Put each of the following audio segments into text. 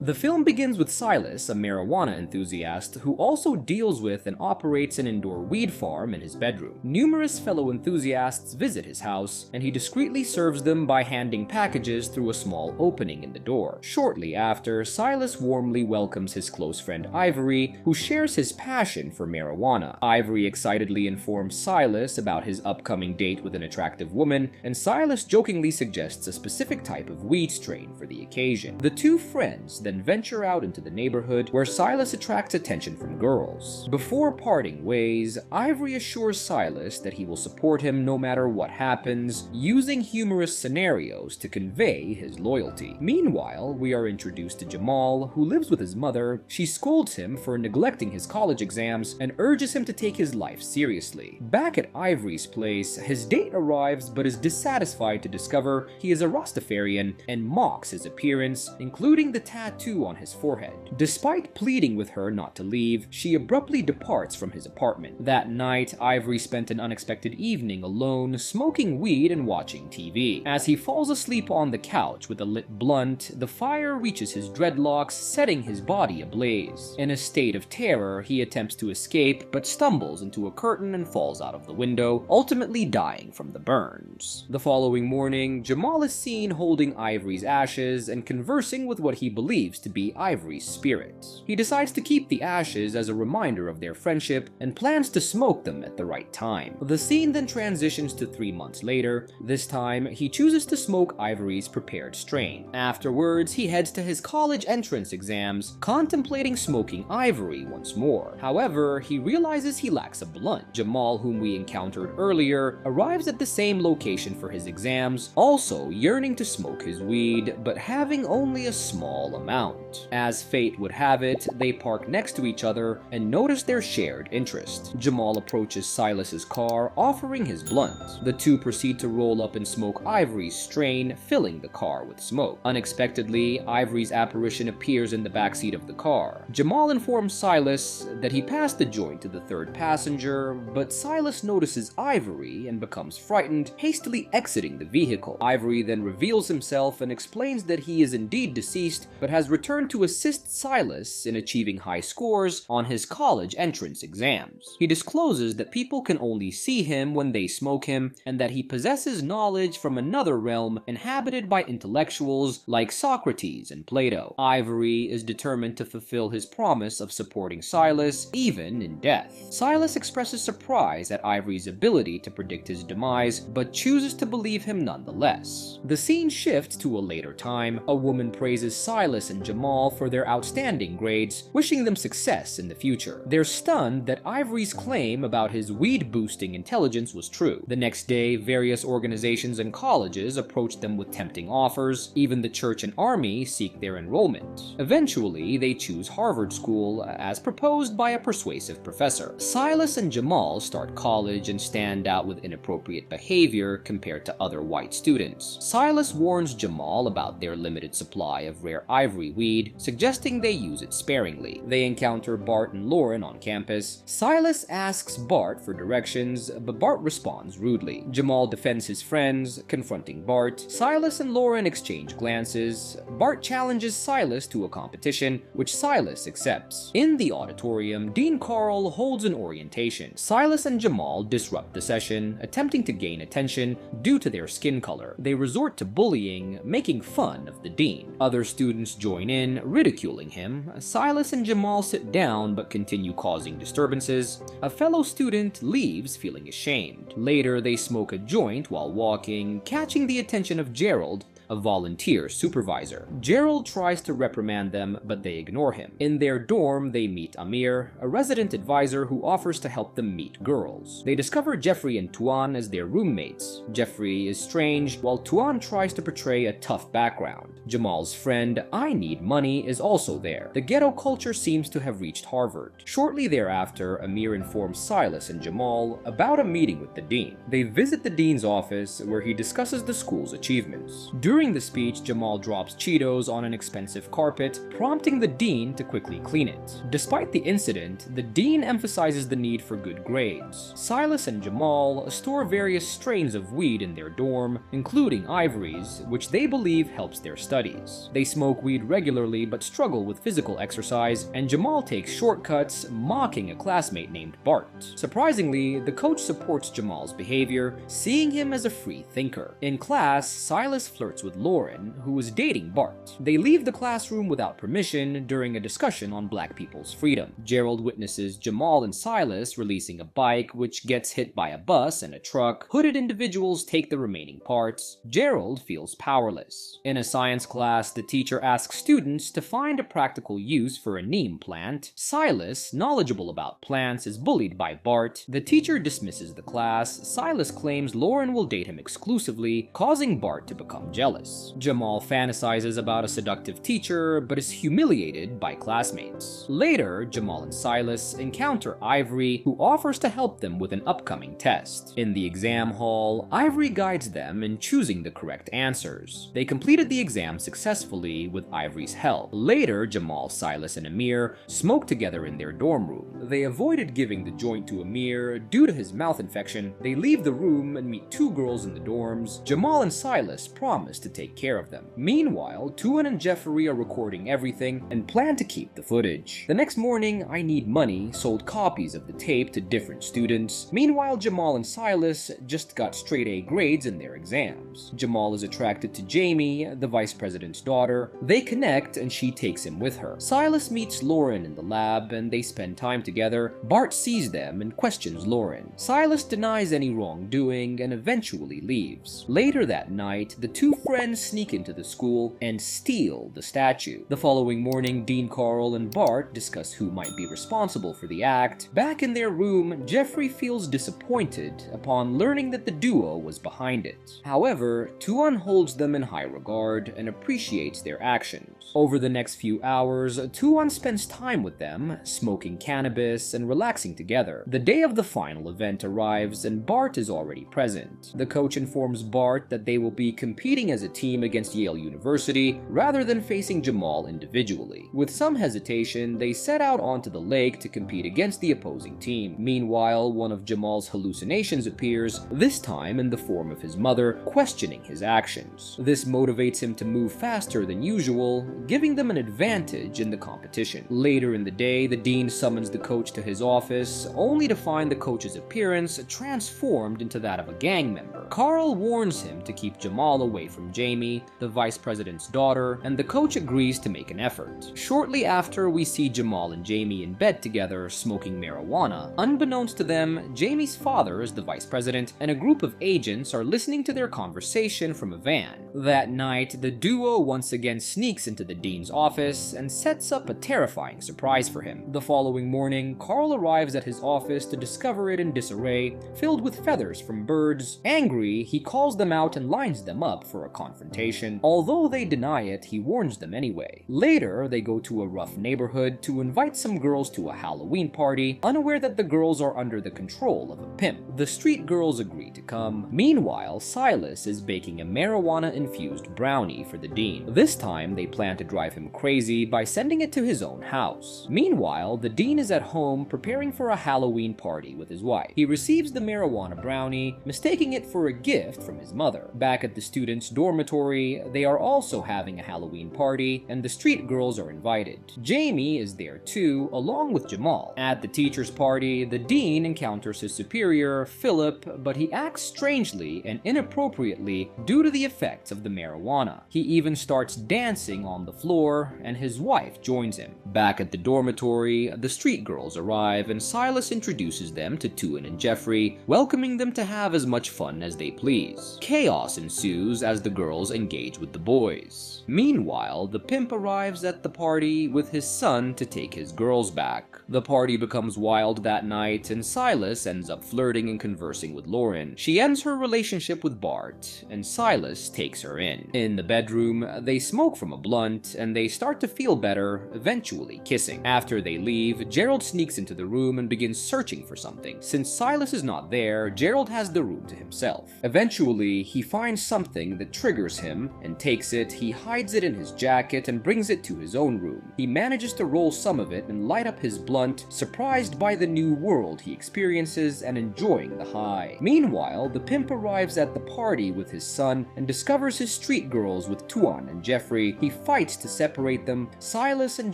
The film begins with Silas, a marijuana enthusiast who also deals with and operates an indoor weed farm in his bedroom. Numerous fellow enthusiasts visit his house, and he discreetly serves them by handing packages through a small opening in the door. Shortly after, Silas warmly welcomes his close friend Ivory, who shares his passion for marijuana. Ivory excitedly informs Silas about his upcoming date with an attractive woman, and Silas jokingly suggests a specific type of weed strain for the occasion. The two friends then venture out into the neighborhood, where Silas attracts attention from girls. Before parting ways, Ivory assures Silas that he will support him no matter what happens, using humorous scenarios to convey his loyalty. Meanwhile, we are introduced to Jamal, who lives with his mother. She scolds him for neglecting his college exams and urges him to take his life seriously. Back at Ivory's place, his date arrives but is dissatisfied to discover he is a Rastafarian and mocks his appearance, including the tattoo on his forehead. Despite pleading with her not to leave, she abruptly departs from his apartment. That night, Ivory spent an unexpected evening alone, smoking weed and watching TV. As he falls asleep on the couch with a lit blunt, the fire reaches his dreadlocks, setting his body ablaze. In a state of terror, he attempts to escape, but stumbles into a curtain and falls out of the window, ultimately dying from the burns. The following morning, Jamal is seen holding Ivory's ashes and conversing with what he believes to be Ivory's spirit. He decides to keep the ashes as a reminder of their friendship and plans to smoke them at the right time. The scene then transitions to 3 months later. This time, he chooses to smoke Ivory's prepared strain. Afterwards, he heads to his college entrance exams, contemplating smoking Ivory once more. However, he realizes he lacks a blunt. Jamal, whom we encountered earlier, arrives at the same location for his exams, also yearning to smoke his weed, but having only a small amount. As fate would have it, they park next to each other and notice their shared interest. Jamal approaches Silas's car, offering his blunt. The two proceed to roll up and smoke Ivory's strain, filling the car with smoke. Unexpectedly, Ivory's apparition appears in the backseat of the car. Jamal informs Silas that he passed the joint to the third passenger, but Silas notices Ivory and becomes frightened, hastily exiting the vehicle. Ivory then reveals himself and explains that he is indeed deceased, but has returned to assist Silas in achieving high scores on his college entrance exams. He discloses that people can only see him when they smoke him, and that he possesses knowledge from another realm inhabited by intellectuals like Socrates and Plato. Ivory is determined to fulfill his promise of supporting Silas, even in death. Silas expresses surprise at Ivory's ability to predict his demise, but chooses to believe him nonetheless. The scene shifts to a later time. A woman praises Silas and Jamal for their outstanding grades, wishing them success in the future. They're stunned that Ivory's claim about his weed-boosting intelligence was true. The next day, various organizations and colleges approach them with tempting offers. Even the church and army seek their enrollment. Eventually, they choose Harvard School, as proposed by a persuasive professor. Silas and Jamal start college and stand out with inappropriate behavior compared to other white students. Silas warns Jamal about their limited supply of rare ivory weed, suggesting they use it sparingly. They encounter Bart and Lauren on campus. Silas asks Bart for directions, but Bart responds rudely. Jamal defends his friends, confronting Bart. Silas and Lauren exchange glances. Bart challenges Silas to a competition, which Silas accepts. In the auditorium, Dean Carl holds an orientation. Silas and Jamal disrupt the session, attempting to gain attention due to their skin color. They resort to bullying, making fun of the dean. Other students join in, ridiculing him. Silas and Jamal sit down but continue causing disturbances. A fellow student leaves feeling ashamed. Later, they smoke a joint while walking, catching the attention of Gerald, a volunteer supervisor. Gerald tries to reprimand them, but they ignore him. In their dorm, they meet Amir, a resident advisor who offers to help them meet girls. They discover Jeffrey and Tuan as their roommates. Jeffrey is strange, while Tuan tries to portray a tough background. Jamal's friend, I Need Money, is also there. The ghetto culture seems to have reached Harvard. Shortly thereafter, Amir informs Silas and Jamal about a meeting with the dean. They visit the dean's office, where he discusses the school's achievements. During During the speech, Jamal drops Cheetos on an expensive carpet, prompting the dean to quickly clean it. Despite the incident, the dean emphasizes the need for good grades. Silas and Jamal store various strains of weed in their dorm, including Ivory's, which they believe helps their studies. They smoke weed regularly but struggle with physical exercise, and Jamal takes shortcuts, mocking a classmate named Bart. Surprisingly, the coach supports Jamal's behavior, seeing him as a free thinker. In class, Silas flirts with Lauren, who is dating Bart. They leave the classroom without permission during a discussion on black people's freedom. Gerald witnesses Jamal and Silas releasing a bike, which gets hit by a bus and a truck. Hooded individuals take the remaining parts. Gerald feels powerless. In a science class, the teacher asks students to find a practical use for a neem plant. Silas, knowledgeable about plants, is bullied by Bart. The teacher dismisses the class. Silas claims Lauren will date him exclusively, causing Bart to become jealous. Jamal fantasizes about a seductive teacher, but is humiliated by classmates. Later, Jamal and Silas encounter Ivory, who offers to help them with an upcoming test. In the exam hall, Ivory guides them in choosing the correct answers. They completed the exam successfully with Ivory's help. Later, Jamal, Silas, and Amir smoke together in their dorm room. They avoided giving the joint to Amir due to his mouth infection. They leave the room and meet two girls in the dorms. Jamal and Silas promise to take care of them. Meanwhile, Tuan and Jeffrey are recording everything and plan to keep the footage. The next morning, I Need Money sold copies of the tape to different students. Meanwhile, Jamal and Silas just got straight A grades in their exams. Jamal is attracted to Jamie, the vice president's daughter. They connect and she takes him with her. Silas meets Lauren in the lab and they spend time together. Bart sees them and questions Lauren. Silas denies any wrongdoing and eventually leaves. Later that night, the two friends sneak into the school and steal the statue. The following morning, Dean Carl and Bart discuss who might be responsible for the act. Back in their room, Jeffrey feels disappointed upon learning that the duo was behind it. However, Tuan holds them in high regard and appreciates their actions. Over the next few hours, Tuan spends time with them, smoking cannabis and relaxing together. The day of the final event arrives and Bart is already present. The coach informs Bart that they will be competing as a team against Yale University rather than facing Jamal individually. With some hesitation, they set out onto the lake to compete against the opposing team. Meanwhile, one of Jamal's hallucinations appears, this time in the form of his mother, questioning his actions. This motivates him to move faster than usual, giving them an advantage in the competition. Later in the day, the dean summons the coach to his office, only to find the coach's appearance transformed into that of a gang member. Carl warns him to keep Jamal away from Jamie, the vice president's daughter, and the coach agrees to make an effort. Shortly after, we see Jamal and Jamie in bed together, smoking marijuana. Unbeknownst to them, Jamie's father is the vice president, and a group of agents are listening to their conversation from a van. That night, the duo once again sneaks into the dean's office and sets up a terrifying surprise for him. The following morning, Carl arrives at his office to discover it in disarray, filled with feathers from birds. Angry, he calls them out and lines them up for a confrontation. Although they deny it, he warns them anyway. Later, they go to a rough neighborhood to invite some girls to a Halloween party, unaware that the girls are under the control of a pimp. The street girls agree to come. Meanwhile, Silas is baking a marijuana-infused brownie for the dean. This time, they plan to drive him crazy by sending it to his own house. Meanwhile, the dean is at home preparing for a Halloween party with his wife. He receives the marijuana brownie, mistaking it for a gift from his mother. Back at the students' dormitory, they are also having a Halloween party, and the street girls are invited. Jamie is there too, along with Jamal. At the teacher's party, the dean encounters his superior, Philip, but he acts strangely and inappropriately due to the effects of the marijuana. He even starts dancing on the floor, and his wife joins him. Back at the dormitory, the street girls arrive, and Silas introduces them to Tuan and Jeffrey, welcoming them to have as much fun as they please. Chaos ensues as the girls engage with the boys. Meanwhile, the pimp arrives at the party with his son to take his girls back. The party becomes wild that night, and Silas ends up flirting and conversing with Lauren. She ends her relationship with Bart, and Silas takes her in. In the bedroom, they smoke from a blunt, and they start to feel better, eventually kissing. After they leave, Gerald sneaks into the room and begins searching for something. Since Silas is not there, Gerald has the room to himself. himself. Eventually, he finds something that triggers him and takes it. He hides it in his jacket and brings it to his own room. He manages to roll some of it and light up his blunt, surprised by the new world he experiences and enjoying the high. Meanwhile, the pimp arrives at the party with his son and discovers his street girls with Tuan and Jeffrey. He fights to separate them. Silas and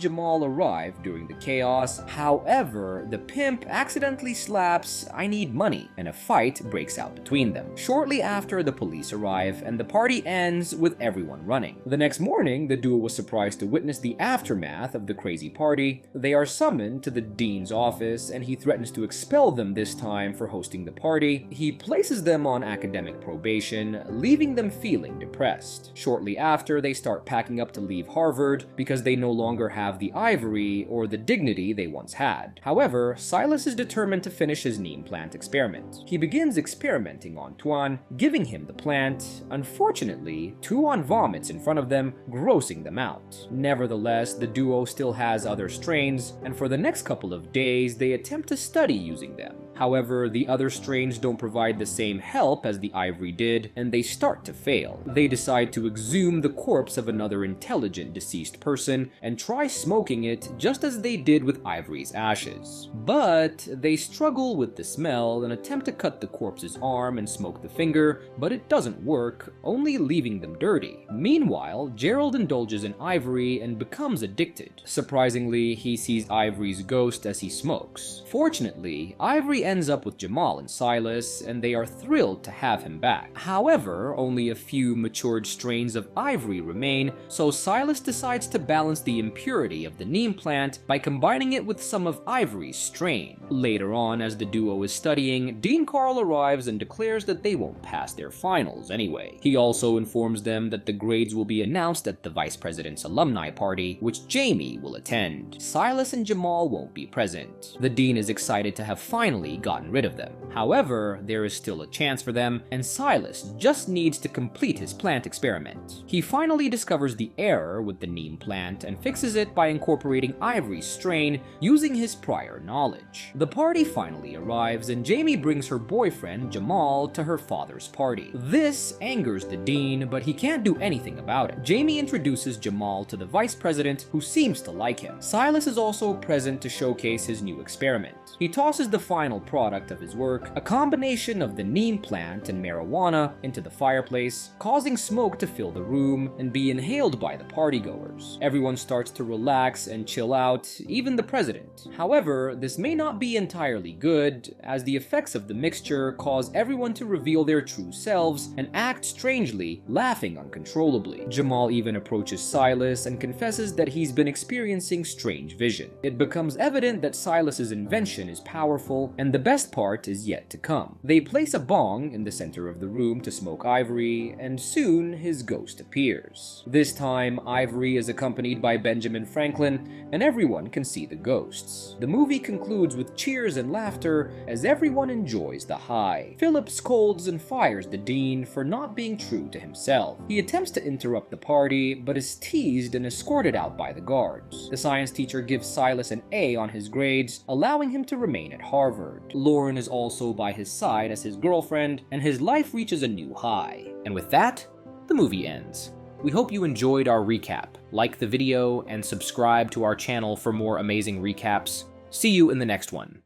Jamal arrive during the chaos. However, the pimp accidentally slaps "I need money," and a fight breaks out between them. Shortly after, the police arrive and the party ends with everyone running. The next morning, the duo was surprised to witness the aftermath of the crazy party. They are summoned to the dean's office and he threatens to expel them this time for hosting the party. He places them on academic probation, leaving them feeling depressed. Shortly after, they start packing up to leave Harvard because they no longer have the ivory or the dignity they once had. However, Silas is determined to finish his neem plant experiment. He begins experimenting on Tuan, giving him the plant. Unfortunately, Tuan vomits in front of them, grossing them out. Nevertheless, the duo still has other strains, and for the next couple of days, they attempt to study using them. However, the other strains don't provide the same help as the ivory did, and they start to fail. They decide to exhume the corpse of another intelligent deceased person and try smoking it just as they did with ivory's ashes. But they struggle with the smell and attempt to cut the corpse's arm and smoke the finger, but it doesn't work, only leaving them dirty. Meanwhile, Gerald indulges in ivory and becomes addicted. Surprisingly, he sees Ivory's ghost as he smokes. Fortunately, Ivory ends up with Jamal and Silas, and they are thrilled to have him back. However, only a few matured strains of ivory remain, so Silas decides to balance the impurity of the neem plant by combining it with some of Ivory's strain. Later on, as the duo is studying, Dean Carl arrives and declares that they won't pass their finals anyway. He also informs them that the grades will be announced at the vice president's alumni party, which Jamie will attend. Silas and Jamal won't be present. The dean is excited to have finally gotten rid of them. However, there is still a chance for them, and Silas just needs to complete his plant experiment. He finally discovers the error with the neem plant and fixes it by incorporating Ivory's strain using his prior knowledge. The party finally arrives, and Jamie brings her boyfriend, Jamal, to her father's party. This angers the dean, but he can't do anything about it. Jamie introduces Jamal to the vice president, who seems to like him. Silas is also present to showcase his new experiment. He tosses the final product of his work, a combination of the neem plant and marijuana, into the fireplace, causing smoke to fill the room and be inhaled by the partygoers. Everyone starts to relax and chill out, even the president. However, this may not be entirely good, as the effects of the mixture cause everyone to reveal their true selves and act strangely, laughing uncontrollably. Jamal even approaches Silas and confesses that he's been experiencing strange vision. It becomes evident that Silas's invention is powerful, and the best part is yet to come. They place a bong in the center of the room to smoke Ivory, and soon his ghost appears. This time, Ivory is accompanied by Benjamin Franklin, and everyone can see the ghosts. The movie concludes with cheers and laughter as everyone enjoys the high. Philip scolds and fires the dean for not being true to himself. He attempts to interrupt the party, but is teased and escorted out by the guards. The science teacher gives Silas an A on his grades, allowing him to remain at Harvard. Lauren is also by his side as his girlfriend, and his life reaches a new high. And with that, the movie ends. We hope you enjoyed our recap. Like the video and subscribe to our channel for more amazing recaps. See you in the next one.